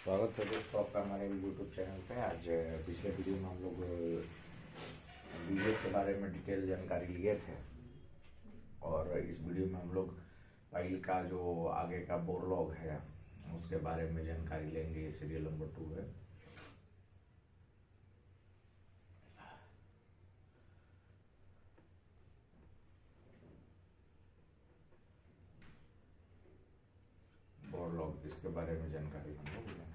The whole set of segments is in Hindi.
स्वागत है दोस्तों आपका हमारे यूट्यूब चैनल पे। आज पिछले वीडियो में हम लोग बीजेस के बारे में डिटेल जानकारी लिए थे और इस वीडियो में हम लोग फाइल का जो आगे का बोरलॉग है उसके बारे में जानकारी लेंगे। ये सीरियल नंबर 2 है। बोरलॉग इसके बारे में जानकारी हम लोग लेंगे।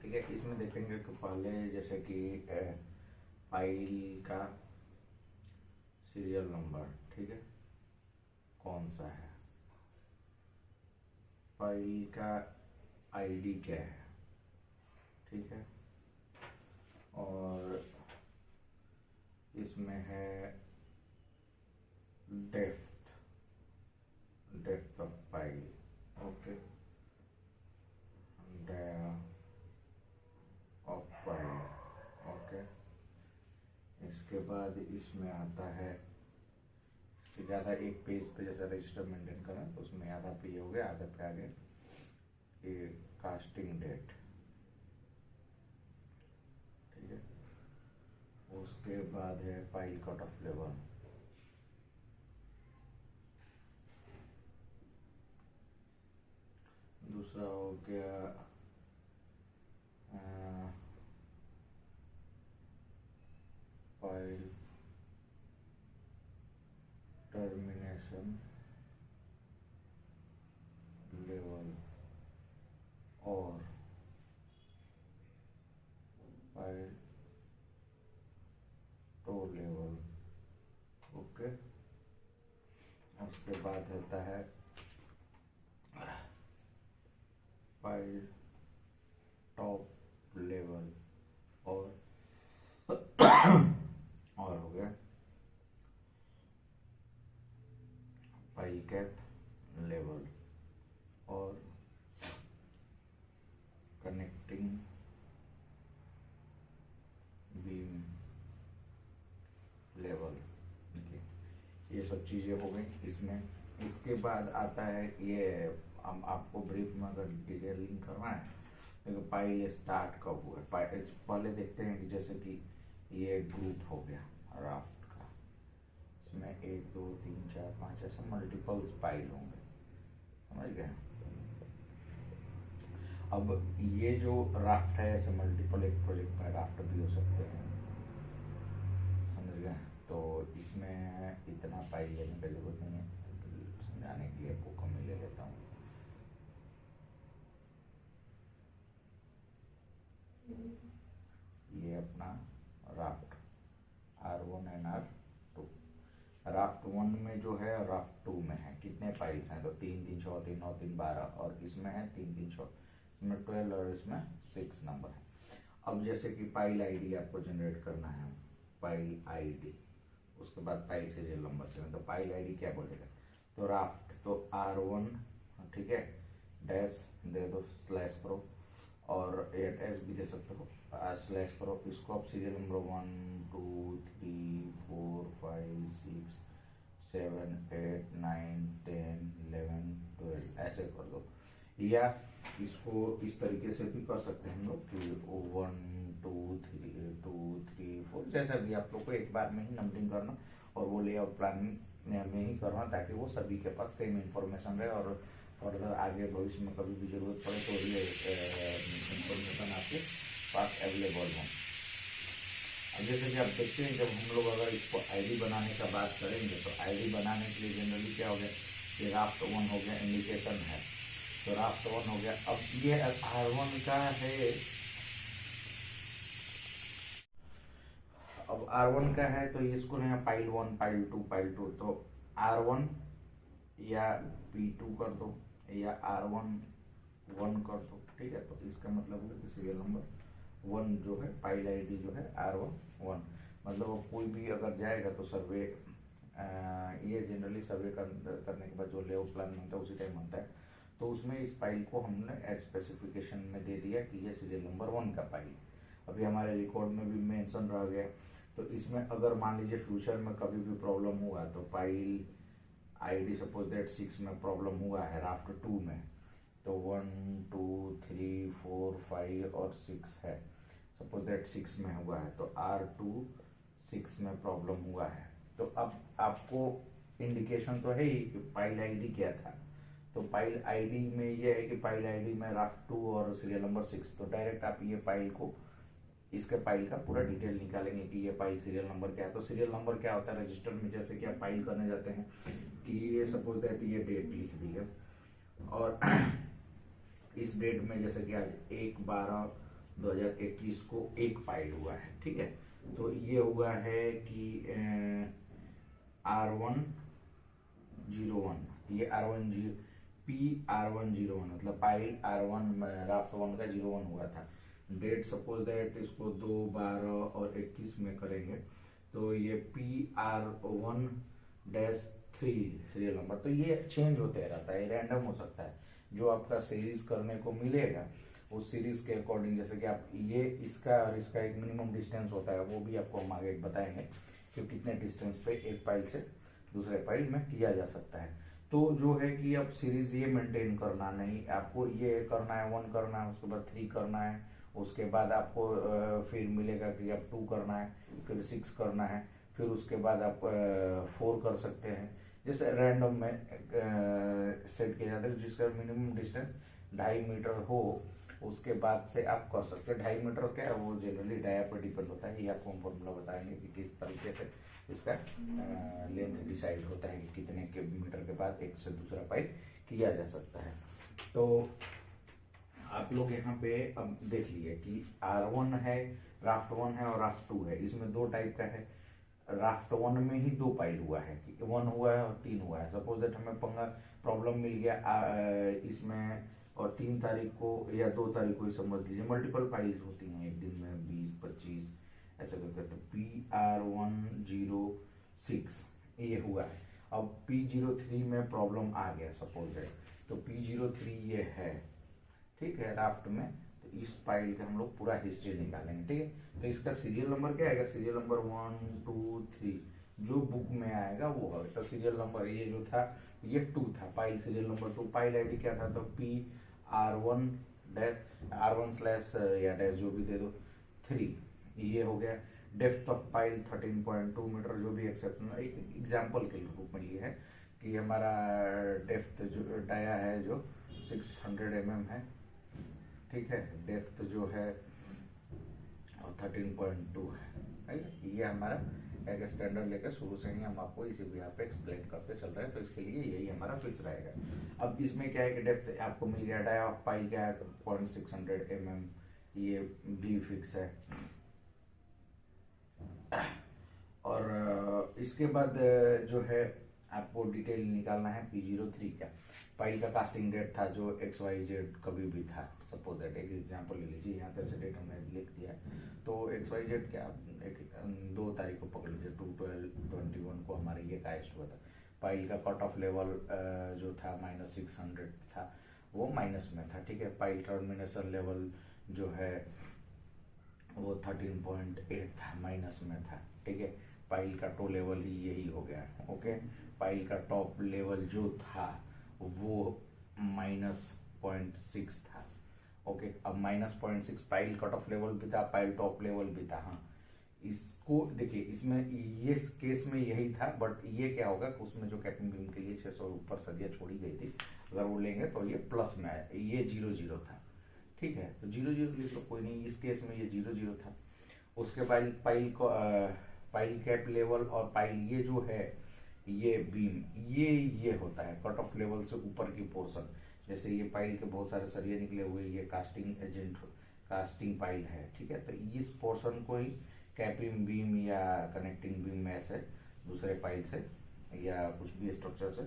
ठीक है, इसमें देखेंगे कि पहले जैसे कि फाइल का सीरियल नंबर, ठीक है, कौन सा है, फाइल का आईडी क्या है, ठीक है, और इसमें है depth of file, okay, of file, okay. इसके बाद इसमें आता है, इससे ज़्यादा एक पेज पे जैसे रजिस्टर मेंटेन करें तो उसमें आधा पे हो गया, आधा पे आगे ये कास्टिंग डेट, ठीक है। उसके बाद है फाइल कट ऑफ लेवल, दूसरा हो गया फाइल टर्मिनेशन लेवल और फाइल टो लेवल, ओके। उसके बाद होता है फाइल टॉप लेवल और हो गया फाइल कैप लेवल और कनेक्टिंग बीम लेवल, ये सब चीजें हो गई इसमें। इसके बाद आता है ये, हम आपको ब्रीफ में अगर डिटेलिंग करना है तो फाइल स्टार्ट कब हुआ है। पहले देखते हैं कि जैसे कि ये ग्रुप हो गया राफ्ट का, इसमें 1 2 3 4 5 ऐसे मल्टीपल्स फाइल होंगे, समझ गए। अब ये जो राफ्ट है ऐसे मल्टीपल, एक प्रोजेक्ट में राफ्ट भी हो सकते हैं, समझ गए। तो इसमें इतना फाइल लेने की जरूरत नहीं है, समझाने के लिए आपको कम ही ले लेता हूँ। ये अपना raft R1 and R2, raft 1 में जो है राफ्ट 2 में है कितने फाइल्स हैं, तो 3 3 6 3 9 3 12, और इसमें है 3 3 6, इसमें 12 और इसमें 6 नंबर है। अब जैसे कि फाइल आईडी आपको जनरेट करना है, फाइल आईडी, उसके बाद फाइल सीरियल नंबर से, तो फाइल आईडी क्या बोलेगा, तो राफ्ट तो R1, ठीक है, डैश दे दो स्लैश करो, और एस भी दे सकते हो स्लैश करो। इसको आप सीरियल नंबर 1 2 3 4 5 6 7 8 9 10 11 12 ऐसे कर दो, या इसको इस तरीके से भी कर सकते हैं हम लोग कि 1 2 3 4, जैसा भी आप लोग को एक बार में ही नंबरिंग करना और वो लेआउट प्लान में ही करना, ताकि वो सभी के पास सेम इंफॉर्मेशन रहे और फर्दर आगे भविष्य में कभी भी जरूरत पड़े तो ये इंफॉर्मेशन आपके पास अवेलेबल हो। अब जैसे कि आप देखते हैं, जब हम लोग अगर इसको आईडी बनाने का बात करेंगे तो आईडी बनाने के लिए जनरली क्या हो गया, ये राफ्ट 1 हो गया, इंडिकेशन है, तो राफ्ट 1 हो गया। अब ये R1 का है, अब R1 का है तो इसको नहीं, फाइल 1 फाइल 2 फाइल 2, तो R1 या P2 कर दो या R1 1 कर दो, ठीक है। तो इसका मतलब है कि सीरियल नंबर 1 जो है फाइल आईडी जो है R1 1, मतलब कोई भी अगर जाएगा तो सर्वे, ये जनरली सर्वे करने के बाद जो लेआउट प्लान बनता है उसी टाइम बनता है, तो उसमें इस फाइल को हमने स्पेसिफिकेशन में दे दिया कि ये सीरियल नंबर 1 का फाइल। अभी हमारे रिकॉर्ड में भी मेंशन रह गया, तो इसमें अगर मान लीजिए फ्यूचर में कभी भी प्रॉब्लम हुआ तो फाइल आईडी सपोज दैट 6 में प्रॉब्लम हुआ है राफ्ट 2 में, तो 1 2 3 4 5 और 6 है। सपोज दैट 6 में हुआ है तो R2 6 में प्रॉब्लम हुआ है। तो अब आपको इंडिकेशन तो है ही कि पाइल आईडी क्या था। तो पाइल आईडी में ये है कि पाइल आईडी में राफ्ट 2 और सीरियल नंबर 6। तो डायरेक्ट आप ये पाइल को, इसके पाइल का पूरा डिटेल निकालेंगे कि ये पाइल सीरियल नंबर क्या है। तो सीरियल नंबर क्या होता है रजिस्टर में, जैसे कि आप फाइल करने जाते हैं कि ये सपोज दैट ये डेट लिख दी है और इस डेट में जैसे कि आज 1/12/2021 को एक फाइल हुआ है, ठीक है। तो ये हुआ है कि R101, ये PR101 मतलब फाइल R1 राफ्ट 1 का 01 हुआ था। डेट सपोज दैट इसको 2/12/21 में करेंगे तो ये PR1-3 सीरियल नंबर। तो ये चेंज होते रहता है, रैंडम हो सकता है। जो आपका सीरीज करने को मिलेगा उस सीरीज के अकॉर्डिंग, जैसे कि आप ये इसका और इसका एक मिनिमम डिस्टेंस होता है, वो भी आपको हम आगे बताएंगे कि कितने डिस्टेंस पे एक फाइल से दूसरे फाइल में किया जा सकता है। तो जो है कि अब सीरीज ये मेंटेन करना नहीं, आपको ये करना है 1 करना है, उसके बाद 3 करना है, उसके बाद आपको फिर मिलेगा कि अब 2 करना है, फिर 6 करना है, फिर उसके बाद आप 4 कर सकते हैं। जैसे रैंडम में सेट किया जाता है, जिसका मिनिमम डिस्टेंस 2.5 मीटर हो उसके बाद से आप कर सकते हैं। 2.5 मीटर क्या है वो जनरली डाया पर डिपेंड होता है, ये आपको हम फॉर्मूला बताएंगे कि किस तरीके से इसका लेंथ डिसाइड होता है कि कितने के मीटर के बाद एक से दूसरा पाइप किया जा सकता है। तो आप लोग यहाँ पे अब देख लिए कि R1 है, राफ्ट 1 है और राफ्ट 2 है। इसमें 2 टाइप का है। राफ्ट 1 में ही 2 पाइल हुआ है, 1 हुआ है और 3 हुआ है। सपोज दैट हमें प्रॉब्लम मिल गया इसमें और 3 तारीख को या 2 तारीख को ही समझ लीजिए, मल्टीपल फाइल्स होती हैं एक दिन में 20-25 ऐसे करके। तो PR106 ये हुआ है। अब P03 में प्रॉब्लम आ गया सपोज दैट, तो P03 ये है, ठीक है, राफ्ट में। तो इस फाइल का हम लोग पूरा हिस्ट्री निकालेंगे, ठीक है। तो इसका सीरियल नंबर क्या आएगा, सीरियल नंबर 1 2 3 जो बुक में आएगा वो है। तो सीरियल नंबर ये जो था ये 2 था, file serial number 2। File ID क्या था, तो PR1 R1/ या डैश जो भी दे दो 3, ये हो गया। डेप्थ ऑफ फाइल 13.2 मीटर, जो भी एक्सेप्शन एग्जाम्पल के रूप में लिए है कि हमारा डेप्थ जो डाया है जो 600 mm है, ठीक है। डेप्थ जो है 13.2 है। ये हमारा एक स्टैंडर्ड लेकर शुरू से ही हम आपको इसी भी यहाँ पे एक्सप्लेन करते चल रहे हैं, तो इसके लिए यही हमारा फिक्स रहेगा। अब इसमें क्या है कि डेप्थ आपको मिल गया, डाया ऑफ पाइल क्या है 0.600 mm, ये भी फिक्स है। और इसके बाद जो है आपको डिटेल निकालना है P03 का। फाइल का कास्टिंग डेट था जो XYZ कभी भी था। सपोज दैट एक एग्जांपल ले लीजिए, यहाँ तक से डेट हमने लिख दिया। तो XYZ क्या, 2 तारीख को पकड़ लीजिए, 2/12/21 को हमारे ये कास्ट हुआ था। फाइल का कट ऑफ लेवल जो था -600 था, वो माइनस में था, ठीक है। फाइल टर्मिनेशन लेवल जो है वो 13.8 था, माइनस में था, ठीक है। फाइल का टो लेवल ही यही हो गया, ओके। फाइल का टॉप लेवल जो था वो -0.6 था, ओके। अब -0.6 फाइल कट ऑफ लेवल भी था, फाइल टॉप लेवल भी था। हाँ, इसको देखिए, इसमें ये केस में यही था, बट ये क्या होगा कि उसमें जो कैपिंग बीम के लिए 600 ऊपर सरिया छोड़ी गई थी, अगर वो लेंगे तो ये प्लस में आया, ये 0-0 था, ठीक है। तो 0-0 ले तो कोई नहीं, इस केस में ये 0-0 था। उसके बाद फाइल कैप लेवल और फाइल ये जो है ये बीम ये होता है कट ऑफ लेवल से ऊपर की पोर्शन। जैसे ये फाइल के बहुत सारे सरिये निकले हुए, ये कास्टिंग एजेंट कास्टिंग फाइल है, ठीक है। तो इस पोर्शन को ही कैपिंग बीम या कनेक्टिंग बीम में ऐसे दूसरे फाइल से या कुछ भी स्ट्रक्चर से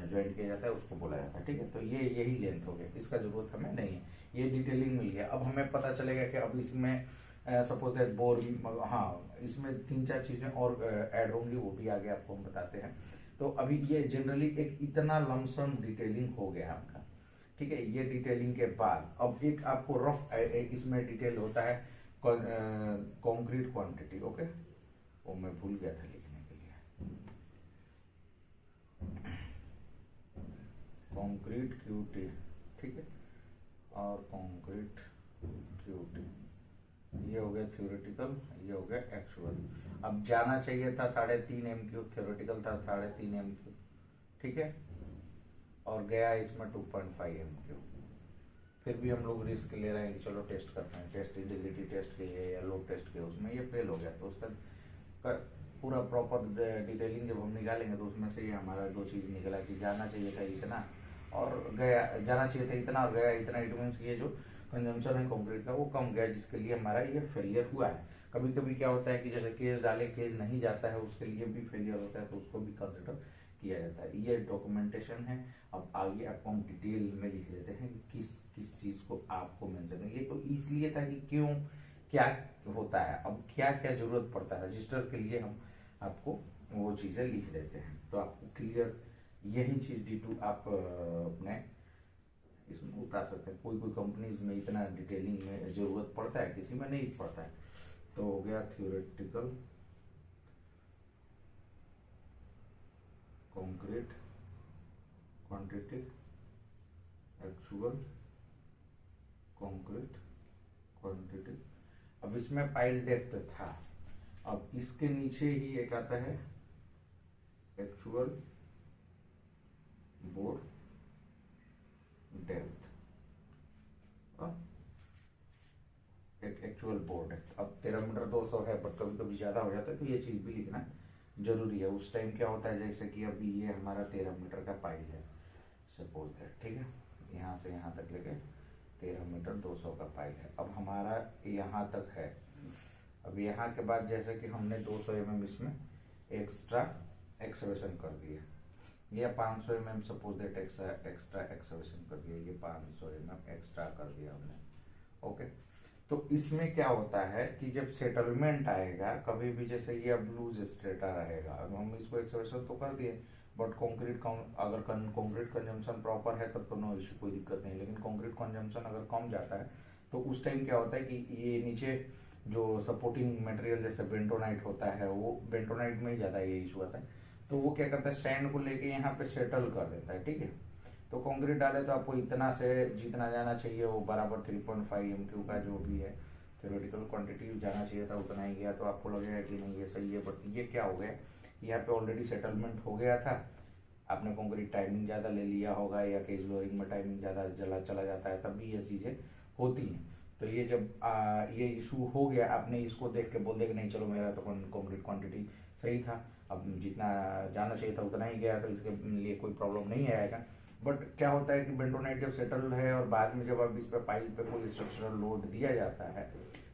ज्वाइन किया जाता है, उसको बोला जाता है, ठीक है। तो ये यही लेंथ हो गया, इसका जरूरत हमें नहीं है, ये डिटेलिंग मिल गया। अब हमें पता चलेगा कि अब इसमें सपोज दैट बोर, हाँ, इसमें 3-4 चीजें और ऐड होंगी, वो भी आगे आपको हम बताते हैं। तो अभी ये जनरली एक इतना लमसम डिटेलिंग हो गया आपका, ठीक है। ये डिटेलिंग के बाद अब एक आपको रफ इसमें डिटेल होता है कंक्रीट क्वांटिटी, ओके। वो मैं भूल गया था लिखने के लिए, कंक्रीट क्यूटी ठीक है, और कंक्रीट क्यूटी, ये हो गया थ्योरेटिकल, ये हो गया एक्चुअल। अब जाना चाहिए था 3.5 MQ, थ्योरेटिकल था 3.5 MQ, ठीक है, और गया इसमें 2.5 MQ। फिर भी हम लोग रिस्क ले रहे हैं कि चलो टेस्ट करते हैं, टेस्ट इंटीग्रिटी टेस्ट के या लोड टेस्ट के, उसमें ये फेल हो गया। तो उसका पूरा प्रॉपर डिटेलिंग जब हम निकालेंगे तो उसमें से ये हमारा 2 चीज़ निकला कि जाना चाहिए था इतना और गया, जाना चाहिए था इतना और गया इतना। इट मीन्स ये जो कंजम्पशन है कंक्रीट का वो कम गया, जिसके लिए हमारा ये फेलियर हुआ है। कभी कभी क्या होता है कि जैसे केस डाले केस नहीं जाता है, उसके लिए भी फेलियर होता है, तो उसको भी कंसिडर किया जाता है। ये डॉक्यूमेंटेशन है। अब आगे आपको हम डिटेल में लिख देते हैं कि किस किस चीज़ को आपको मेंशन है। ये तो इसलिए था कि क्यों क्या होता है, अब क्या क्या जरूरत पड़ता है रजिस्टर के लिए, हम आपको वो चीज़ें लिख देते हैं। तो आपको क्लियर यही चीज़ D2 आप अपने इसमें उतार सकते हैं। कोई कोई कंपनीज में इतना डिटेलिंग में जरूरत पड़ता है, किसी में नहीं पड़ता है। तो हो गया theoretical concrete quantity, actual concrete quantity. अब इसमें पाइल डेप्थ था, अब इसके नीचे ही एक आता है एक्चुअल बोर डेप्थ, एक एक्चुअल बोर डेप्थ। अब 13 मीटर 200 है, बट कभी कभी ज्यादा हो जाता है, तो ये चीज भी लिखना जरूरी है। उस टाइम क्या होता है, जैसे कि अभी ये हमारा 13 मीटर का पाइल है सपोज दैट, ठीक है, यहाँ से यहाँ तक लेके 13 मीटर 200 का पाइल है। अब हमारा यहाँ तक है। अब यहाँ के बाद जैसे कि हमने 200 mm इसमें एक्स्ट्रा एक्सवेशन कर दिया, ये 500 mm suppose that extra excavation कर दिया, ये 500 mm एक्स्ट्रा कर दिया हमने, ओके। तो इसमें क्या होता है कि जब सेटलमेंट आएगा कभी भी, जैसे ये अब लूज स्ट्रेटा रहेगा, अब हम इसको एक्सवेशन तो कर दिए, बट कंक्रीट अगर कंक्रीट कंजम्पशन प्रॉपर है तब तो नो इशू, कोई दिक्कत नहीं। लेकिन कंक्रीट कंजम्पशन अगर कम जाता है तो उस टाइम क्या होता है कि ये नीचे जो सपोर्टिंग मटेरियल जैसे बेंटोनाइट होता है, वो बेंटोनाइट में ही ज़्यादा ये इशू आता है, तो वो क्या करता है स्टैंड को लेके यहाँ पे सेटल कर देता है, ठीक है। तो कंक्रीट डाले तो आपको इतना से जितना जाना चाहिए वो बराबर 3.5 MQ का जो भी है थ्योरेटिकल क्वांटिटी जाना चाहिए था उतना ही गया, तो आपको लगेगा कि नहीं ये सही है। बट ये क्या हो गया, यहाँ पे ऑलरेडी सेटलमेंट हो गया था, आपने कंक्रीट टाइमिंग ज़्यादा ले लिया होगा या केज लोअरिंग में टाइमिंग ज़्यादा चला जाता है, तब भी ये चीज़ें होती हैं। तो ये जब ये इशू हो गया, आपने इसको देख के बोल दे कि नहीं चलो मेरा तो कंक्रीट क्वांटिटी सही था, अब जितना जाना चाहिए था उतना ही गया, तो इसके लिए कोई प्रॉब्लम नहीं आएगा। बट क्या होता है कि बेंटोनाइट जब सेटल है और बाद में जब अब इस पे पाइल पे कोई स्ट्रक्चरल लोड दिया जाता है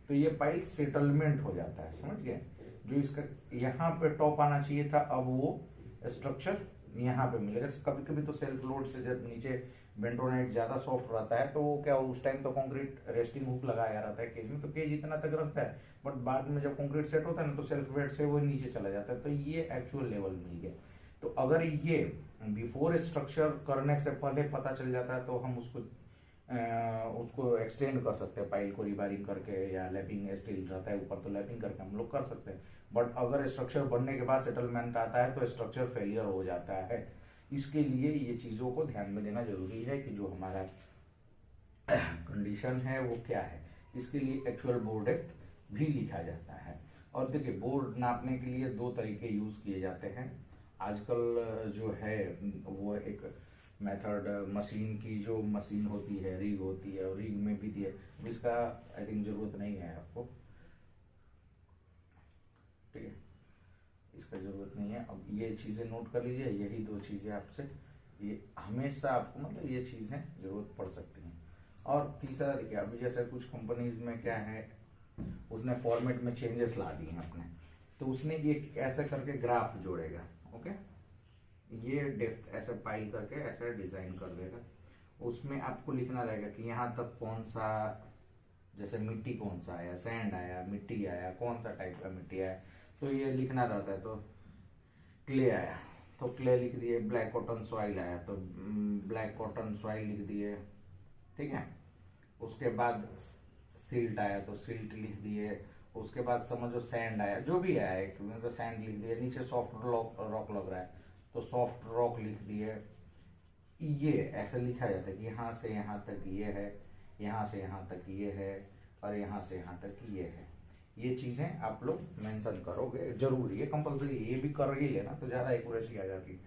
तो ये पाइल सेटलमेंट हो जाता है, समझ गए। जो इसका यहाँ पे टॉप आना चाहिए था, अब वो स्ट्रक्चर यहाँ पे मिलेगा। कभी कभी तो सेल्फ लोड से जब नीचे बेंटोनाइट ज्यादा सॉफ्ट रहता है तो वो क्या उस टाइम तो कंक्रीट रेस्टिंग हुक लगाया रहता है केज में, तो केज इतना तक रखता है, बट बाद में जब कंक्रीट सेट होता है ना तो सेल्फ वेट से वो नीचे चला जाता है, तो ये एक्चुअल लेवल मिल गया। तो अगर ये बिफोर स्ट्रक्चर करने से पहले पता चल जाता है तो हम उसको एक्सटेंड कर सकते हैं, पाइल को रिबारिंग करके, या लैपिंग स्टील रहता है ऊपर तो लैपिंग करके हम लोग कर सकते हैं। बट अगर स्ट्रक्चर बनने के बाद सेटलमेंट आता है तो स्ट्रक्चर फेलियर हो जाता है। इसके लिए ये चीज़ों को ध्यान में देना जरूरी है कि जो हमारा कंडीशन है वो क्या है। इसके लिए एक्चुअल बोर डेप्थ भी लिखा जाता है। और देखिए बोर नापने के लिए 2 तरीके यूज किए जाते हैं आजकल। जो है वो एक मेथड मशीन की जो मशीन होती है, रिग होती है, और रिग में भी दिए, इसका आई थिंक जरूरत नहीं है आपको, ठीक है, इसका जरूरत नहीं है। अब ये चीजें नोट कर लीजिए, यही 2 चीजें आपसे ये हमेशा आपको मतलब ये चीजें जरूरत पड़ सकती हैं। और तीसरा देखिए, अभी जैसे कुछ कंपनीज में क्या है, उसने फॉर्मेट में चेंजेस ला दिए हैं अपने, तो उसने ये ऐसा करके ग्राफ जोड़ेगा, ओके, ये डेप्थ ऐसे पाइल करके ऐसे डिजाइन कर देगा। उसमें आपको लिखना रहेगा कि यहाँ तक कौन सा, जैसे मिट्टी कौन सा आया, सैंड आया, मिट्टी आया, कौन सा टाइप का मिट्टी आया, तो ये लिखना रहता है। तो क्ले आया तो क्ले लिख दिए, ब्लैक कॉटन सॉइल आया तो ब्लैक कॉटन सॉइल लिख दिए, ठीक है। उसके बाद सिल्ट आया तो सिल्ट लिख दिए। उसके बाद समझो सैंड आया, जो भी आया एक तो सैंड लिख दिया। नीचे सॉफ्ट रॉक लग रहा है तो सॉफ्ट रॉक लिख दिए, ये ऐसे लिखा जाता है कि यहाँ से यहाँ तक ये है, यहाँ से यहाँ तक ये है, और यहाँ से यहाँ तक ये है। ये चीजें आप लोग मेंशन करोगे, जरूरी है, कंपलसरी, ये भी कर ही लेना तो ज्यादा एक्यूरेसी आ जाती है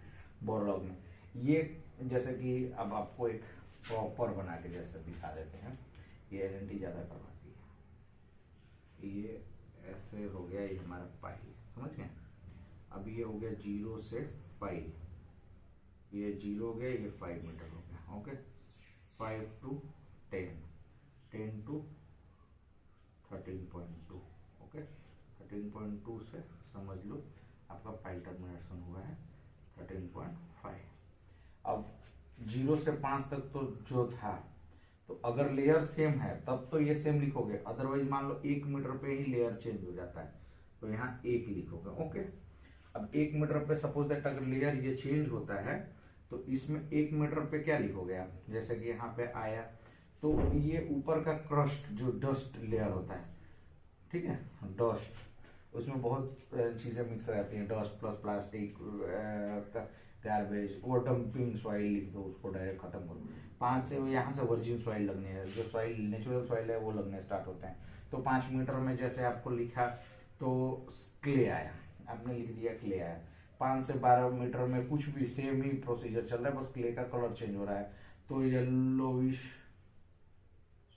बोरलॉग में। ये जैसे कि अब आपको एक प्रॉपर बना के जैसे दिखा देते हैं, ये एलएनटी ज्यादा करवाती है। ये ऐसे हो गया, ये हमारा पाई, समझ गए। अब ये हो गया 0 से 5, ये 0 हो गया, ये 5 मीटर हो गया। Okay, 5 to 10, 10 to 13.2। ओके, 13.2 से समझ लो आपका पाई टर्मिनेशन हुआ है 13.5। अब 0 से 5 तक तो जो था, तो अगर लेयर सेम है तब तो ये सेम लिखोगे, अदरवाइज मान लो 1 मीटर पे ही लेयर चेंज हो जाता है तो यहाँ 1 लिखोगे। ओके, अब 1 मीटर पे सपोज दैट अगर लेयर ये चेंज होता है तो इसमें 1 मीटर पे क्या लिखोगे आप, जैसे कि यहाँ पे आया तो ये ऊपर का क्रस्ट जो डस्ट लेयर होता है, ठीक है, डस्ट, उसमें बहुत चीजें मिक्स रहती हैं, डस्ट प्लस प्लास्टिक, गार्बेज, वो डंपिंग सॉइल लिख दो, उसको डायरेक्ट खत्म करो। 5 से यहाँ से वर्जिन सॉइल लगने है, जो सॉइल नेचुरल सॉइल है वो लगने स्टार्ट होते हैं। तो 5 मीटर में जैसे आपको लिखा तो क्ले आया, आपने लिख दिया क्ले आया। 5 से 12 मीटर में कुछ भी सेम ही प्रोसीजर चल रहा है, बस क्ले का कलर चेंज हो रहा है, तो येलोविश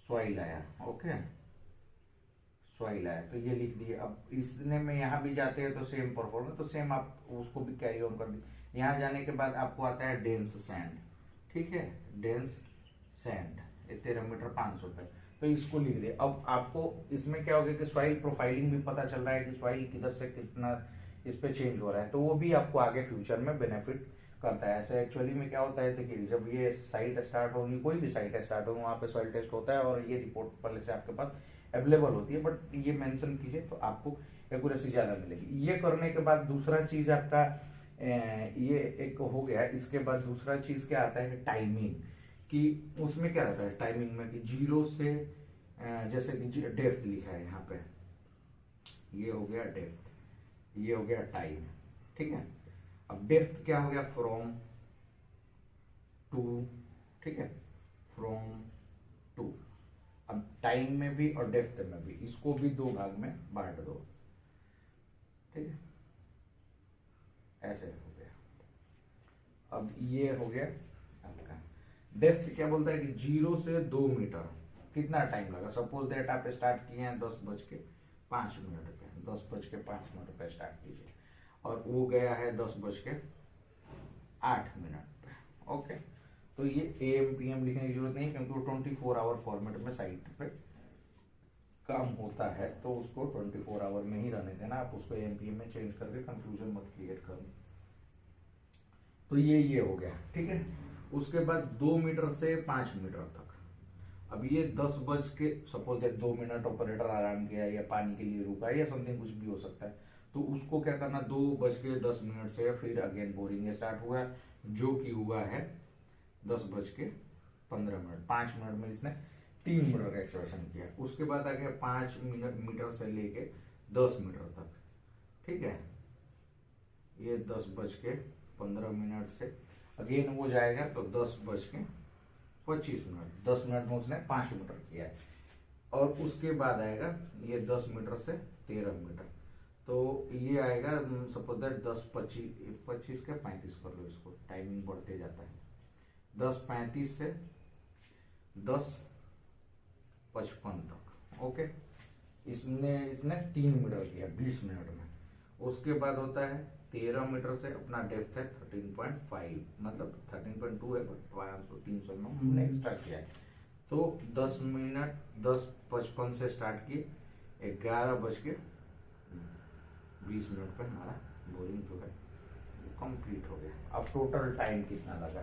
सॉइल आया। ओके, सॉइल आया तो ये लिख दिए। अब इसने में यहाँ भी जाते हैं तो सेम परफॉर्मेंस, तो सेम आप उसको भी कैरी ऑन कर दिए। यहाँ जाने के बाद आपको आता है डेंस सैंड, ठीक है, डेंस सैंड, 13 मीटर 500 पे, तो इसको लिख दिए। अब आपको इसमें क्या होगा कि सॉइल प्रोफाइलिंग भी पता चल रहा है कि सॉइल किधर से कितना इस पे चेंज हो रहा है, तो वो भी आपको आगे फ्यूचर में बेनिफिट करता है। ऐसे एक्चुअली में क्या होता है, देखिए जब ये साइट स्टार्ट होगी, कोई भी साइट स्टार्ट होगी, वहाँ पे सॉइल टेस्ट होता है और ये रिपोर्ट पहले से आपके पास अवेलेबल होती है, बट ये मेंशन कीजिए तो आपको एक्यूरेसी ज्यादा मिलेगी। ये करने के बाद दूसरा चीज आपका ये एक हो गया। इसके बाद दूसरा चीज क्या आता है, टाइमिंग, कि उसमें क्या रहता है टाइमिंग में कि 0 से जैसे कि डेप्थ लिखा है यहाँ पे, ये हो गया डेप्थ, ये हो गया टाइम, ठीक है। अब डेप्थ क्या हो गया, फ्रॉम टू, ठीक है, फ्रॉम टू। अब टाइम में भी और डेप्थ में भी, इसको भी 2 भाग में बांट दो, ठीक है, ऐसे हो गया। अब ये हो गया आपका डेप्थ। क्या बोलता है कि 0 से 2 मीटर कितना टाइम लगा, सपोज दैट आप स्टार्ट किए हैं 10:05 पे, 10:05 पे स्टार्ट कीजिए और वो गया है 10:08 पे। ओके, तो ये AM PM लिखने की जरूरत नहीं क्योंकि वो 24 आवर फॉर्मेट में साइट पे काम होता है, तो उसको 24 आवर में ही रहने देना, आप उसको AM PM में चेंज करके कंफ्यूजन मत क्रिएट करना। तो ये हो गया, ठीक है। उसके बाद 2 मीटर से 5 मीटर तक, अब ये 10 बज के सपोज दैट 2 मिनट ऑपरेटर आराम किया या पानी के लिए रुका या समथिंग कुछ भी हो सकता है, तो उसको क्या करना, 2:10 से फिर अगेन बोरिंग स्टार्ट हुआ, जो कि हुआ है 10:15। 5 मिनट में इसने 3 मीटर का एक्सवर्शन किया। उसके बाद आ गया 5 मीटर से लेके 10 मीटर तक, ठीक है, ये 10:15 से अगेन वो जाएगा तो 10:25। 10 मिनट में उसने 5 मीटर किया है। और उसके बाद आएगा ये 10 मीटर से 13 मीटर, तो ये आएगा सपोज दैट 10:25 के 35 कर लो, इसको टाइमिंग बढ़ते जाता है, 10:35 से 10:55 तक। ओके, इसने 3 मीटर किया 20 मिनट में। उसके बाद होता है 13 मीटर से अपना डेप्थ है 13.5, मतलब 13.2 है बट 300 में हमने एक्स्ट्रा किया है। तो 10 मिनट 10:55 से स्टार्ट किए, 11:20 पे हमारा बोरिंग जो है कंप्लीट हो गया। अब टोटल टाइम कितना लगा,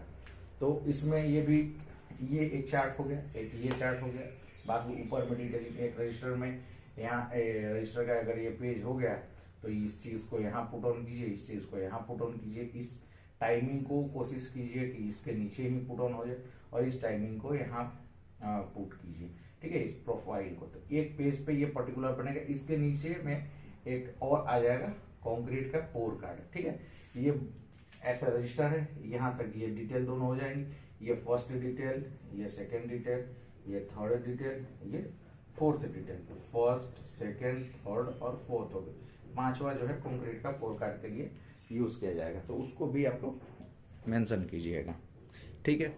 तो इसमें ये भी, ये एक चार्ट हो गया, एक ये चार्ट हो गया, बाकी ऊपर में डिटेलिंग एक रजिस्टर में, यहाँ रजिस्टर का अगर ये पेज हो गया तो इस चीज को यहाँ पुट ऑन कीजिए, इस चीज को यहाँ पुट ऑन कीजिए, इस टाइमिंग को कोशिश कीजिए कि इसके नीचे ही पुट ऑन हो जाए और इस टाइमिंग को यहाँ पुट कीजिए, ठीक है, इस प्रोफाइल को। तो एक पेज पे ये पर्टिकुलर बनेगा, इसके नीचे में एक और आ जाएगा कंक्रीट का पोर कार्ड, ठीक है। ये ऐसा रजिस्टर है, यहाँ तक ये डिटेल दोनों हो जाएंगी। ये फर्स्ट डिटेल, ये सेकेंड डिटेल, ये थर्ड डिटेल, ये फोर्थ डिटेल। तो फर्स्ट, सेकेंड, थर्ड और फोर्थ हो गई। पांचवा जो है कंक्रीट का पोर कार्ड के लिए यूज किया जाएगा, तो उसको भी आप लोग मेंशन कीजिएगा, ठीक है।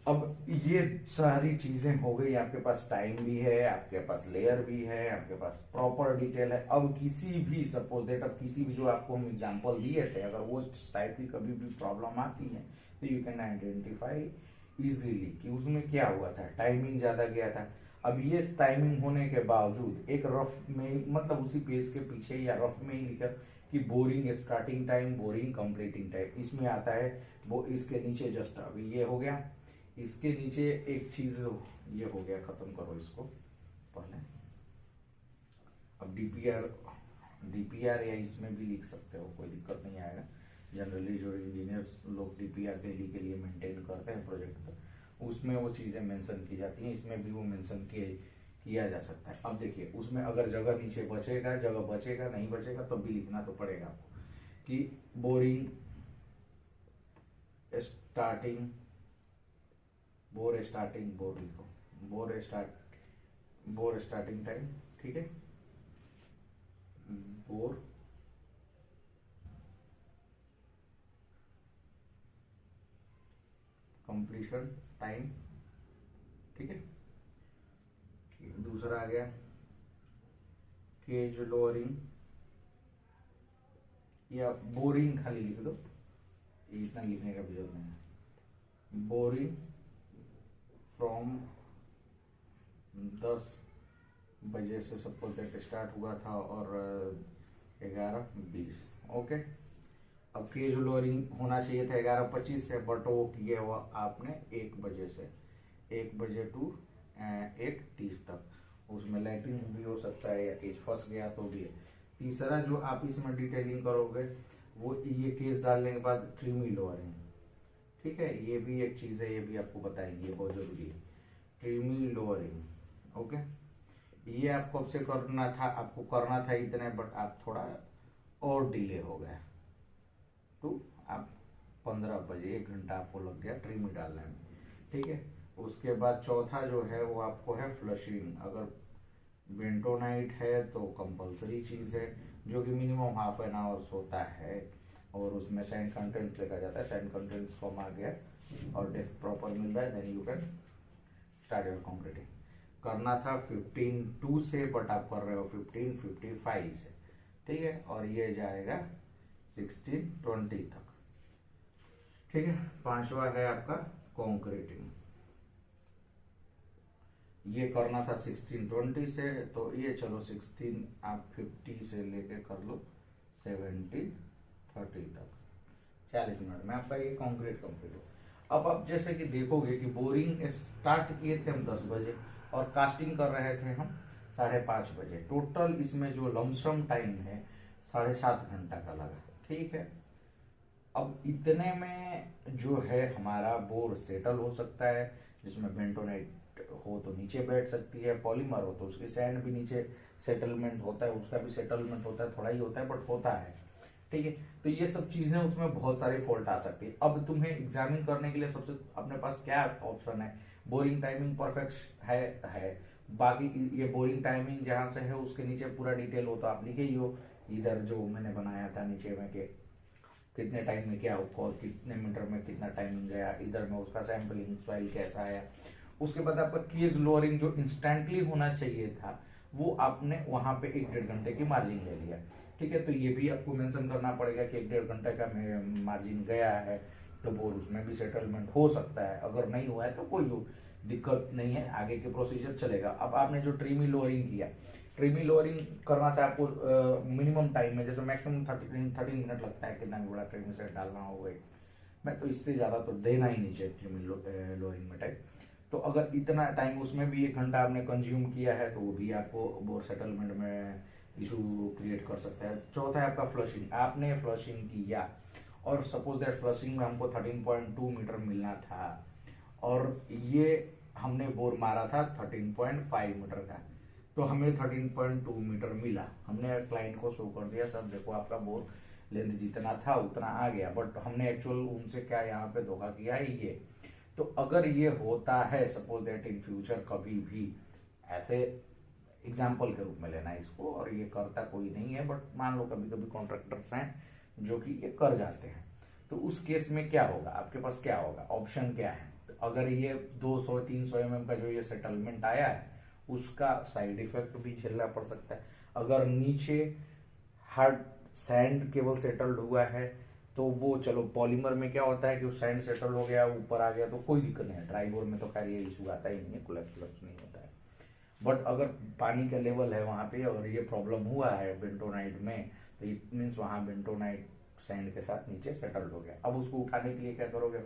अब ये सारी चीजें हो गई, आपके पास टाइम भी है, आपके पास लेयर भी है, आपके पास प्रॉपर डिटेल है। अब किसी भी सपोज दैट, अब किसी भी जो आपको हम एग्जांपल दिए थे, अगर वो टाइप की कभी भी प्रॉब्लम आती है तो यू कैन आइडेंटिफाई इजीली कि उसमें क्या हुआ था, टाइमिंग ज्यादा गया था। अब ये टाइमिंग होने के बावजूद एक रफ में, मतलब उसी पेज के पीछे या रफ में ही लिखा कि boring starting time, boring completing time, इसमें आता है वो। इसके नीचे जस्ट अभी ये हो गया, इसके नीचे एक चीज ये हो गया, खत्म करो इसको पहले। अब डीपीआर या इसमें भी लिख सकते हो, कोई दिक्कत नहीं आएगा। जनरली जो इंजीनियर्स लोग डीपीआर डेली के लिए मेंटेन करते हैं प्रोजेक्ट पर, उसमें वो चीजें मेंशन की जाती हैं, इसमें भी वो मेंशन किया जा सकता है। अब देखिए उसमें अगर जगह नीचे बचेगा, जगह बचेगा, नहीं बचेगा तो भी लिखना तो पड़ेगा आपको कि बोरिंग स्टार्टिंग, बोर लिखो, बोर स्टार्टिंग टाइम, ठीक है, बोर कंप्लीशन टाइम, ठीक है। दूसरा आ गया केज लोअरिंग, या बोरिंग खाली लिख दो, इतना लिखने का भी जरूरत नहीं है। बोरिंग फ्रॉम 10 बजे से सपोज दैट स्टार्ट हुआ था और 11:20, ओके। अब केज लोअरिंग होना चाहिए था 11:25 से, बट वो किया हुआ आपने 1 बजे से, 1 बजे टू 1:30 तक। उसमें लाइटिंग भी हो सकता है या केज फंस गया तो भी है। तीसरा जो आप इसमें डिटेलिंग करोगे वो ये केस डालने के बाद ट्रिमी लोअरिंग, ठीक है, ये भी एक चीज है, ये भी आपको बताएंगे, ये बहुत जरूरी है। ट्रिमी लोअरिंग, ओके। ये आपको कब से करना था, आपको करना था इतने, बट आप थोड़ा और डिले हो गया तो आप 15 बजे 1 घंटा आपको लग गया ट्रिमी डालने में, ठीक है। उसके बाद चौथा जो है वो आपको है फ्लशिंग। अगर बेंटोनाइट है तो कंपलसरी चीज है, जो कि मिनिमम ½ एन आवर होता है, और उसमें सैंड कंटेंट देखा जाता है। सैंड कंटेंट्स कम आ गया और डेप्थ प्रॉपर मिल रहा है, then you can start your concreting. करना था 15:02 से, बट आप कर रहे हो 15:55 से, ठीक है, और ये जाएगा 16:20 तक, ठीक है। पांचवा है आपका कंक्रीटिंग, ये करना था 16:20 से, तो ये चलो 16 आप 50 से लेके कर लो 17:30 तक, 40 मिनट में आपका ये कंक्रीट कंप्लीट हो। अब आप जैसे कि देखोगे कि बोरिंग स्टार्ट किए थे हम 10 बजे और कास्टिंग कर रहे थे हम 5:30 बजे। टोटल इसमें जो लमसम टाइम है 7.5 घंटा का लगा, ठीक है। अब इतने में जो है हमारा बोर सेटल हो सकता है, जिसमें बेंटोनाइट हो तो नीचे बैठ सकती है, पॉलीमर हो तो उसकी सैंड भी नीचे सेटलमेंट होता है, उसका भी सेटलमेंट होता है, थोड़ा ही होता है बट होता है, ठीक है। तो ये सब चीजें उसमें बहुत सारे फॉल्ट आ सकती है। अब तुम्हें एग्जामिन करने के लिए सबसे अपने पास क्या ऑप्शन है, बोरिंग टाइमिंग परफेक्ट है, बाकी ये बोरिंग टाइमिंग जहां से है उसके नीचे पूरा डिटेल हो तो आप लिखे ही हो, इधर जो मैंने बनाया था नीचे में के कितने टाइम में क्या हुआ, कितने मीटर में कितना टाइमिंग गया, इधर में उसका सैंपलिंग सॉइल कैसा आया। उसके बाद आपका केज लोअरिंग जो इंस्टेंटली होना चाहिए था वो आपने वहां पे 1-1.5 घंटे की मार्जिन ले लिया, ठीक है। तो ये भी आपको मेंशन करना पड़ेगा कि 1-1.5 घंटे का मार्जिन गया है, तो बोर उसमें भी सेटलमेंट हो सकता है। अगर नहीं हुआ है तो कोई दिक्कत नहीं है, आगे के प्रोसीजर चलेगा। अब आपने जो ट्रिमी लोअरिंग किया, ट्रिमी लोअरिंग करना था आपको मिनिमम टाइम में, जैसे मैक्सिमम 13 मिनट लगता है कितना बड़ा ट्रिमी सेट डालना होगा, मैं तो इससे ज्यादा तो देना ही नहीं चाहिए ट्रिमी लोअरिंग में टाइम। तो अगर इतना टाइम उसमें भी 1 घंटा आपने कंज्यूम किया है तो वो भी आपको बोर सेटलमेंट में इशू क्रिएट कर सकता है। चौथा है आपका फ्लशिंग, आपने फ्लशिंग किया और सपोज दैट फ्लशिंग में हमको 13.2 मीटर मिलना था और ये हमने बोर मारा था 13.5 मीटर का, तो हमें 13.2 मीटर मिला। हमने क्लाइंट को शो कर दिया, सर देखो आपका बोर लेंथ जितना था उतना आ गया, बट हमने एक्चुअल उनसे क्या यहाँ पे धोखा किया है, ये तो अगर ये होता है, सपोज दैट इन फ्यूचर कभी भी ऐसे, एग्जाम्पल के रूप में लेना है इसको, और ये करता कोई नहीं है बट मान लो कभी कभी कॉन्ट्रैक्टर्स हैं जो कि ये कर जाते हैं, तो उस केस में क्या होगा, आपके पास क्या होगा, ऑप्शन क्या है। तो अगर ये 200-300 mm का जो ये सेटलमेंट आया है उसका साइड इफेक्ट भी झेलना पड़ सकता है। अगर नीचे हार्ड सैंड केवल सेटल्ड हुआ है तो वो चलो, पॉलीमर में क्या होता है कि सैंड सेटल हो गया, ऊपर आ गया तो कोई दिक्कत नहीं है, ड्राई बोर में तो खैर ये इशू आता ही नहीं है, कोलैप्स नहीं होता है। बट अगर पानी का लेवल है वहां पे और ये प्रॉब्लम हुआ है बेंटोनाइट में, तो इट मीन्स वहां बेंटोनाइट सैंड के साथ नीचे सेटल्ड हो गया। अब उसको उठाने के लिए क्या करोगे,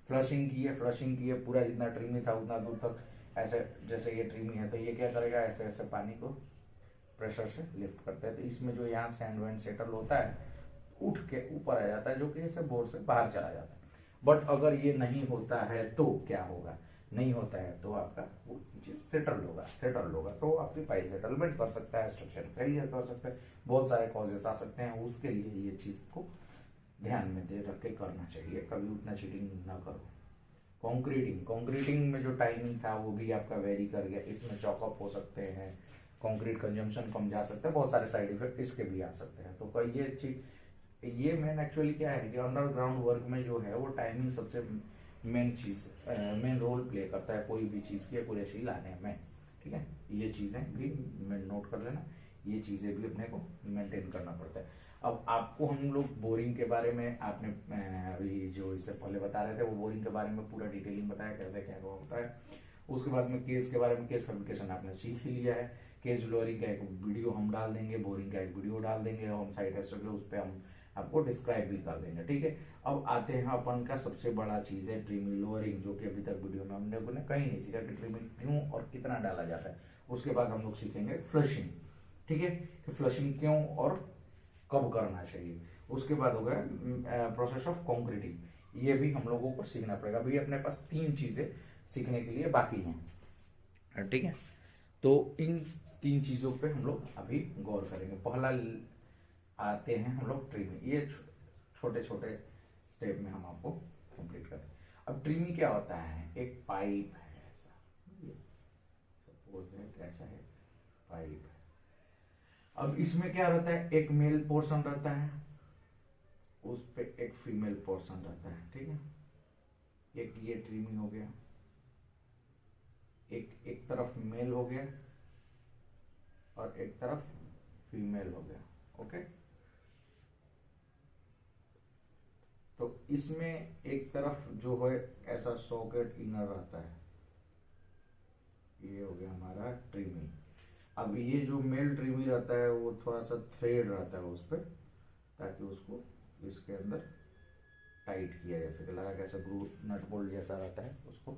फ्लशिंग की है पूरा, जितना ट्रिमी था उतना दूर तक, ऐसे जैसे ये ट्रिमी है तो ये क्या करेगा, ऐसे ऐसे पानी को प्रेशर से लिफ्ट करता है, तो इसमें जो यहाँ सैंड वैंड सेटल होता है उठ के ऊपर आ जाता है, जो कि ऐसे बोर से बाहर चला जाता है। बट अगर ये नहीं होता है तो क्या होगा, नहीं होता है तो आपका वो नीचे सेटल होगा तो आपकी पाइप सेटलमेंट कर सकता है, स्ट्रक्चर फेलियर कर सकता है, बहुत सारे कॉजेस आ सकते हैं। उसके लिए ये चीज को ध्यान में दे रख के करना चाहिए, कभी उतना चीटिंग ना करो। कंक्रीटिंग में जो टाइमिंग था वो भी आपका वेरी कर गया, इसमें चॉकअप हो सकते हैं, कंक्रीट कंजम्पशन कम जा सकता है, बहुत सारे साइड इफेक्ट इसके भी आ सकते हैं। तो ये चीज, ये मेन एक्चुअली क्या है कि अंडरग्राउंड वर्क में जो है वो टाइमिंग सबसे मेन रोल प्ले करता है कोई भी चीज की एक्यूरेसी लाने में। ठीक है, ये चीजें भी नोट कर लेना, ये चीजें भी अपने को मेंटेन करना पड़ता है। अब आपको हम लोग बोरिंग के बारे में, आपने अभी जो इससे पहले बता रहे थे वो बोरिंग के बारे में पूरा डिटेलिंग बताया कैसे क्या होता है। उसके बाद में केस के बारे में, केस फैब्रिकेशन आपने सीख ही लिया है, केस लोअरिंग का एक वीडियो हम डाल देंगे, बोरिंग का एक वीडियो डाल देंगे ऑन साइट एस्ट्रक्चर, उस पर हम आपको डिस्क्राइब भी कर देंगे। ठीक है, अब आते हैं अपन का सबसे बड़ा चीज है ट्रिमिंग लोअरिंग, जो कि अभी तक वीडियो में हमने कहीं नहीं सीखा कि ट्रिमिंग क्यों और कितना डाला जाता है। उसके बाद हम लोग सीखेंगे फ्लशिंग। ठीक है, कि फ्लशिंग क्यों और कब करना चाहिए। उसके बाद हो गया प्रोसेस ऑफ कंक्रीटिंग, ये भी हम लोगों को सीखना पड़ेगा। अभी अपने पास 3 चीजें सीखने के लिए बाकी हैं। ठीक है, तो इन 3 चीजों पे हम लोग अभी गौर करेंगे। पहला आते हैं हम लोग ट्रिमिंग, ये छोटे छोटे स्टेप में हम आपको कंप्लीट करते हैं। अब ट्रिमिंग क्या होता है, एक पाइप है ऐसा, सपोज दैट ऐसा है पाइप। अब इसमें क्या रहता है, एक मेल पोर्शन रहता है, उस पे एक फीमेल पोर्शन रहता है। ठीक है, एक ये ट्रिमिंग हो गया, एक तरफ मेल हो गया और एक तरफ फीमेल हो गया। ओके, तो इसमें एक तरफ जो है ऐसा सॉकेट इनर रहता है, ये हो गया हमारा ट्रिमी। अब ये जो मेल ट्रिमी रहता है वो थोड़ा सा थ्रेड रहता है उस पर, ताकि उसको इसके अंदर टाइट किया जा सके, लगा कैसे ग्रू नट बोल्ट जैसा रहता है उसको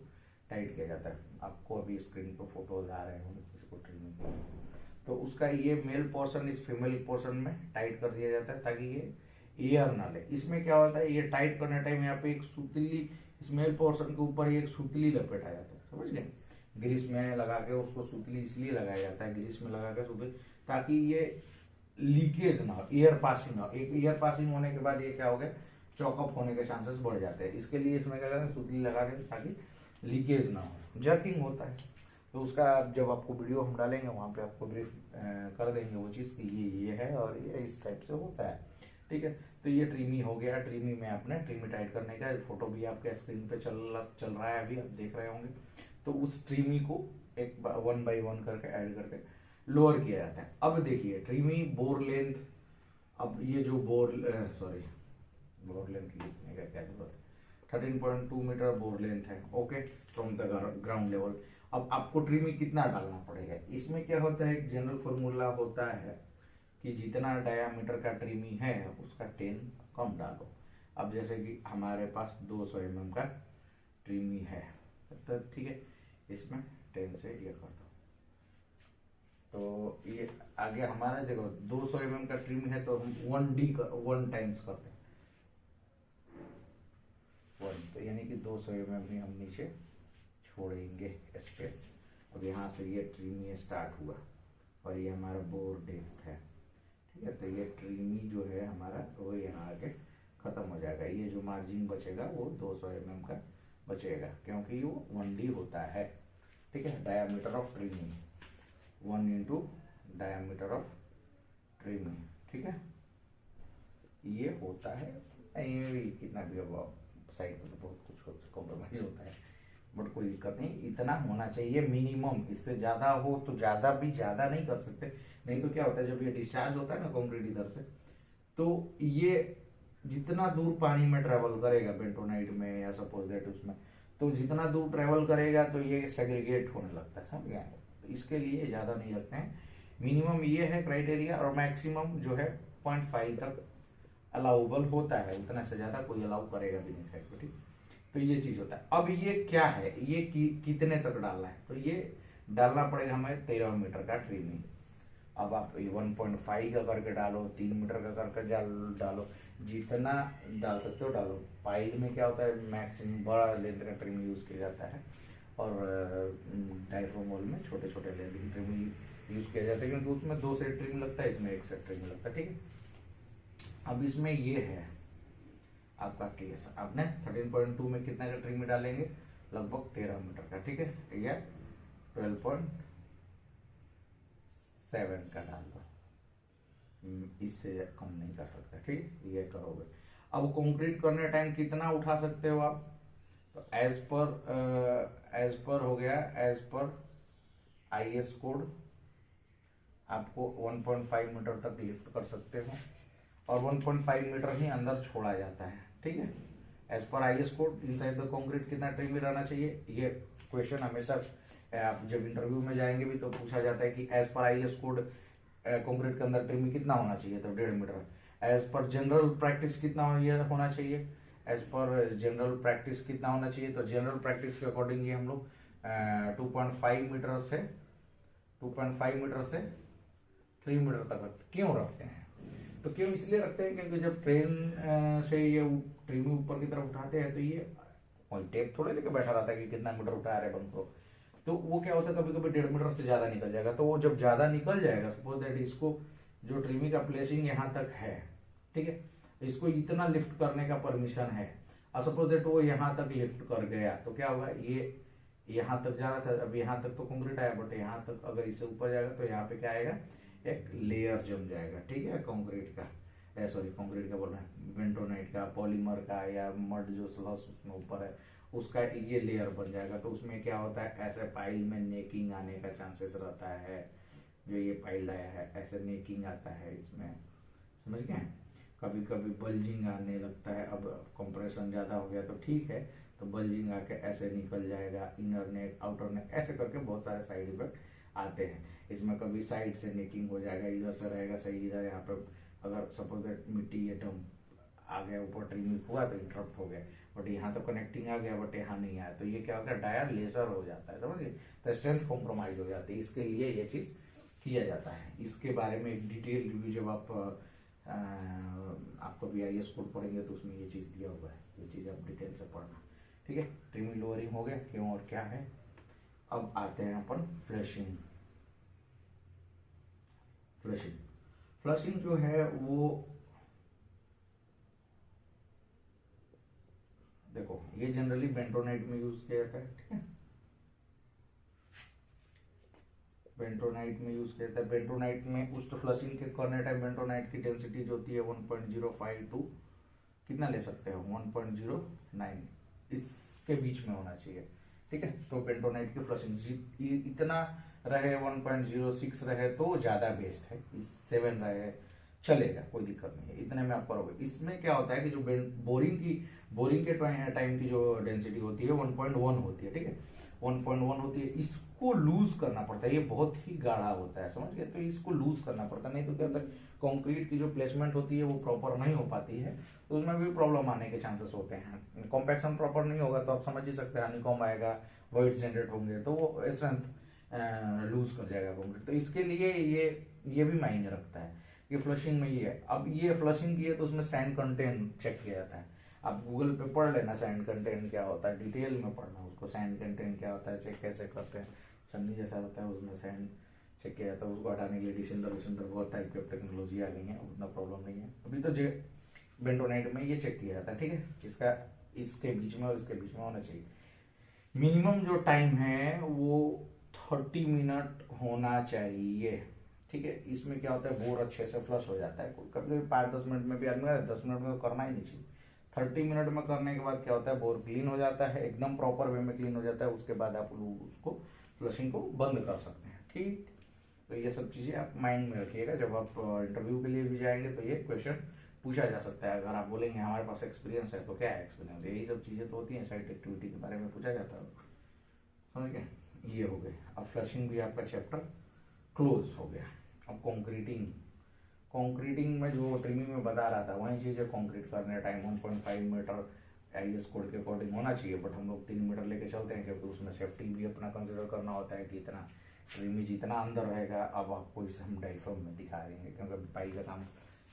टाइट किया जाता है। आपको अभी स्क्रीन पर फोटोज आ रहे होंगे इसको ट्रिमिंग के, तो उसका ये मेल पोर्शन इस फीमेल पोर्शन में टाइट कर दिया जाता है ताकि ये एयर ना ले। इसमें क्या होता है, ये टाइट करने टाइम यहाँ पे एक सुतली, इस मेल पोर्शन के ऊपर एक सुतली लपेटा जाता है, समझ गए। ग्रीस में लगा के उसको सुतली इसलिए लगाया जाता है, ग्रीस में लगा के सुतली, ताकि ये लीकेज ना हो, एयर पासिंग ना हो। एक एयर पासिंग होने के बाद ये क्या हो गया, चॉकअप होने के चांसेस बढ़ जाते हैं। इसके लिए इसमें क्या करते हैं, सुतली लगा देते ताकि लीकेज ना हो। जर्किंग होता है तो उसका जब आपको वीडियो हम डालेंगे वहाँ पे आपको ब्रीफ कर देंगे वो चीज़ कि ये है और ये इस टाइप से होता है। ठीक है, तो ये ट्रिमी हो गया। ट्रिमी में आपने ट्रिमी टाइट करने का फोटो भी आपके स्क्रीन पे चल रहा है, अभी आप देख रहे होंगे। तो उस ट्रिमी को एक 1 बाय 1 करके ऐड करके लोअर किया जाता है। अब देखिए ट्रिमी बोर लेंथ, अब ये जो बोर लेंथ लिखने का क्या जरूरत है, 13.2 मीटर बोर लेंथ है। Okay, from the ground level. अब आपको ट्रिमी कितना डालना पड़ेगा, इसमें क्या होता है, एक जनरल फॉर्मूला होता है कि जितना डायामीटर का ट्रिमी है उसका 10 कम डालो। अब जैसे कि हमारे पास 200 mm का ट्रिमी है, तो ठीक है, इसमें 10 से ये कर दो, तो ये आगे हमारा देखो 200 mm का ट्रिमी है तो हम 1 टाइम्स करते हैं 1, तो यानी कि 200 mm ही हम नीचे छोड़ेंगे स्पेस। अब यहाँ से ये ट्रिमी स्टार्ट हुआ और ये हमारा बोर डेप्थ है। ठीक है, तो ये ट्रिमी जो है हमारा वो यहाँ आके खत्म हो जाएगा। ये जो मार्जिन बचेगा वो 200 mm का बचेगा, क्योंकि वो 1D होता है। ठीक है, diameter of trimming 1 into diameter of trimming. ठीक है, ये होता है। ये कितना भी अब साइड में तो बहुत कुछ कॉम्प्रोमाइज होता है, बट कोई दिक्कत नहीं, इतना होना चाहिए मिनिमम। इससे ज्यादा हो तो ज्यादा भी ज्यादा नहीं कर सकते, नहीं तो क्या होता है जब ये डिस्चार्ज होता है ना कंक्रीट इधर से, तो ये जितना दूर पानी में ट्रेवल करेगा बेंटोनाइट में या सपोज दैट उसमें, तो जितना दूर ट्रेवल करेगा तो ये सेग्रीगेट होने लगता है, समझ गए। तो इसके लिए ज्यादा नहीं रखते हैं, मिनिमम ये है क्राइटेरिया, और मैक्सिमम जो है 0.5 तक अलाउबल होता है, उतना से ज्यादा कोई अलाउ करेगा भी नहीं साइड को। ठीक, तो ये चीज होता है। अब ये क्या है, ये कितने तक डालना है, तो ये डालना पड़ेगा हमें 13 मीटर का ट्रिमिंग। अब आप ये 1.5 का करके डालो, 3 मीटर का करके डालो, जितना डाल सकते हो डालो। पाइल में क्या होता है, मैक्सिमम बड़ा लेंथ का ट्रिम यूज किया जाता है, और डायफ्राम वॉल में छोटे छोटे लेंथ की ट्रिम यूज किया जाता है, क्योंकि उसमें 2 सेट ट्रिम लगता है, इसमें 1 सेट ट्रिम लगता है। ठीक है, अब इसमें ये है आपका केस, आपने 13.2 में कितना का ट्रिम डालेंगे, लगभग 13 मीटर का। ठीक है, या 12.7 का डाल दो, इससे कम नहीं कर सकते। ठीक, ये करोगे। अब कंक्रीट करने टाइम कितना उठा सकते हो आप, तो एज पर हो गया, एज पर IS कोड आपको 1.5 मीटर तक लिफ्ट कर सकते हो, और 1.5 मीटर ही अंदर छोड़ा जाता है। ठीक है, एज पर IS code inside the concrete कितना ट्रिम रहना चाहिए, ये क्वेश्चन हमेशा आप जब इंटरव्यू में जाएंगे भी तो पूछा जाता है कि एज पर IS कोड कंक्रीट के अंदर ट्रिम कितना होना चाहिए, तो 1.5 मीटर। एज पर जनरल प्रैक्टिस कितना होना चाहिए, एज पर जनरल प्रैक्टिस कितना होना चाहिए, तो जनरल प्रैक्टिस के अकॉर्डिंग ये हम लोग 2.5 मीटर से 3 मीटर तक रखते। क्यों रखते हैं, तो क्यों इसलिए रखते हैं क्योंकि जब ट्रेन से ये ट्रिम ऊपर की तरफ उठाते हैं तो ये कोई टेप थोड़े लेके बैठा रहता है कि कितना मीटर उठा रहे बंद को, तो वो क्या होता है कभी कभी 1.5 मीटर से ज्यादा निकल जाएगा। तो वो जब ज्यादा निकल जाएगा, सपोज दैट इसको जो ट्रिमिंग का प्लेसिंग यहाँ तक है, ठीक है, इसको इतना लिफ्ट करने का परमिशन है, और सपोज दैट वो यहाँ तक लिफ्ट कर गया, तो क्या होगा, ये यहाँ तक जा रहा था, अब यहाँ तक तो कंक्रीट आया, बट यहाँ तक अगर इससे ऊपर जाएगा तो यहाँ पे क्या आएगा, एक लेयर जम जाएगा। ठीक है, कंक्रीट का, सॉरी कंक्रीट का बोल रहे हैं, बेंटोनाइट का, पॉलीमर का, या मड जो स्लस उसमें ऊपर है उसका ये लेयर बन जाएगा। तो उसमें क्या होता है, ऐसे पाइल में नेकिंग आने का चांसेस रहता है, जो ये पाइल आया है ऐसे नेकिंग आता है इसमें, समझ गए। कभी कभी बल्जिंग आने लगता है, अब कंप्रेशन ज्यादा हो गया तो ठीक है, तो बल्जिंग आके ऐसे निकल जाएगा, इनर नेक आउटर नेक, ऐसे करके बहुत सारे साइड इफेक्ट आते हैं। इसमें कभी साइड से नेकिंग हो जाएगा, इधर से रहेगा सही, इधर यहाँ पे अगर सपोज दैट मिट्टी ये डम आ गया ऊपर ट्रिमिंग हुआ तो इंटरप्ट हो गया, बट यहाँ तो कनेक्टिंग आ गया बट यहाँ नहीं आया, तो ये क्या होता है, डायर लेजर हो जाता है, समझिए, तो स्ट्रेंथ कॉम्प्रोमाइज हो जाती है। इसके लिए ये चीज किया जाता है। इसके बारे में एक डिटेल रिव्यू जब आपको भी IS कोड पढ़ेंगे तो उसमें ये चीज दिया हुआ है, ये चीज आप डिटेल से पढ़ना। ठीक है, ट्रिमिंग लोअरिंग हो गया, क्यों और क्या है। अब आते हैं अपन फ्लशिंग। फ्लशिंग जो है वो देखो, ये जनरली बेंटोनाइट में यूज किया जाता है। ठीक है, बेंटोनाइट में यूज किया जाता है। बेंटोनाइट में उस फ्लशिंग के करने टाइम बेंटोनाइट की डेंसिटी जो होती है 1.052, कितना ले सकते हो, 1.09, इसके बीच में होना चाहिए। ठीक है, तो बेंटोनाइट की फ्लशिंग इतना रहे, 1.06 रहे तो ज्यादा बेस्ट है, 7 रहे चलेगा, कोई दिक्कत नहीं है, इतने में आप करोगे। इसमें क्या होता है कि जो बोरिंग के टाइम की जो डेंसिटी होती है 1.1 होती है। ठीक है, 1.1 होती है, इसको लूज करना पड़ता है, ये बहुत ही गाढ़ा होता है, समझ गए, तो इसको लूज करना पड़ता है, नहीं तो क्या होता है कंक्रीट की जो प्लेसमेंट होती है वो प्रॉपर नहीं हो पाती है, तो उसमें भी प्रॉब्लम आने के चांसेस होते हैं। कॉम्पैक्शन प्रॉपर नहीं होगा तो आप समझ ही सकते हैं, हनीकॉम्ब आएगा, वॉइड जनरेट होंगे, तो वो स्ट्रेंथ लूज कर जाएगा कंक्रीट। तो इसके लिए ये भी मायने रखता है कि फ्लशिंग में ये है। अब ये फ्लशिंग की है तो उसमें सैंड कंटेंट चेक किया जाता है। आप गूगल पे पढ़ लेना सैंड कंटेंट क्या होता है, डिटेल में पढ़ना उसको, सैंड कंटेंट क्या होता है, चेक कैसे करते हैं, चन्नी जैसा होता है उसमें सैंड चेक किया जाता है, उसको हटाने के लिए डिसेंडर बहुत टाइप की टेक्नोलॉजी आ गई है, उतना प्रॉब्लम नहीं है अभी तो। जो बेंटोनाइट में ये चेक किया जाता है, ठीक है, इसका इसके बीच में और इसके बीच में होना चाहिए। मिनिमम जो टाइम है वो 30 मिनट होना चाहिए। ठीक है, इसमें क्या होता है, बोर अच्छे से फ्लश हो जाता है। कभी कभी 5-10 मिनट में भी आदमी 10 मिनट में तो करना ही नहीं चाहिए। 30 मिनट में करने के बाद क्या होता है, बोर क्लीन हो जाता है, एकदम प्रॉपर वे में क्लीन हो जाता है। उसके बाद आप लोग उसको फ्लशिंग को बंद कर सकते हैं। ठीक, तो ये सब चीज़ें आप माइंड में रखिएगा। जब आप इंटरव्यू के लिए भी जाएंगे तो ये क्वेश्चन पूछा जा सकता है। अगर आप बोलेंगे हमारे पास एक्सपीरियंस है, तो क्या है एक्सपीरियंस, यही सब चीज़ें तो होती हैं, साइट एक्टिविटी के बारे में पूछा जाता है। समझ गए, ये हो गए। अब फ्लशिंग भी आपका चैप्टर क्लोज हो गया। अब कंक्रीटिंग, कंक्रीटिंग में जो ट्रिमिंग में बता रहा था वही चीज़ है। कंक्रीट करने टाइम 1.5 मीटर IS कोड के अकॉर्डिंग होना चाहिए, बट हम लोग 3 मीटर लेके चलते हैं, क्योंकि उसमें सेफ्टी भी अपना कंसिडर करना होता है कि इतना ट्रिमी जितना अंदर रहेगा। अब आपको इसे हम डाइफ्राम में दिखा देंगे, क्योंकि अभी पाई का काम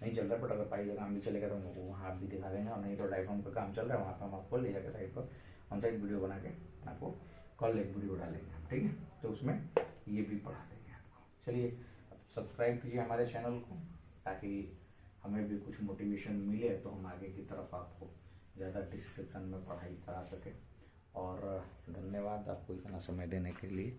नहीं चल रहा है, बट अगर पाई का काम भी चलेगा तो हम लोग वहाँ भी दिखा देंगे, और नहीं तो डाइफ्राम का काम चल रहा है वहाँ पर हम आपको ले जाकर साइड पर ऑन साइड वीडियो बना के आपको कल एक वीडियो डालेंगे हम। ठीक है, तो उसमें ये भी पढ़ा देंगे आपको। चलिए, सब्सक्राइब कीजिए हमारे चैनल को, ताकि हमें भी कुछ मोटिवेशन मिले, तो हम आगे की तरफ आपको ज़्यादा डिस्क्रिप्शन में पढ़ाई करा सके। और धन्यवाद आपको इतना समय देने के लिए।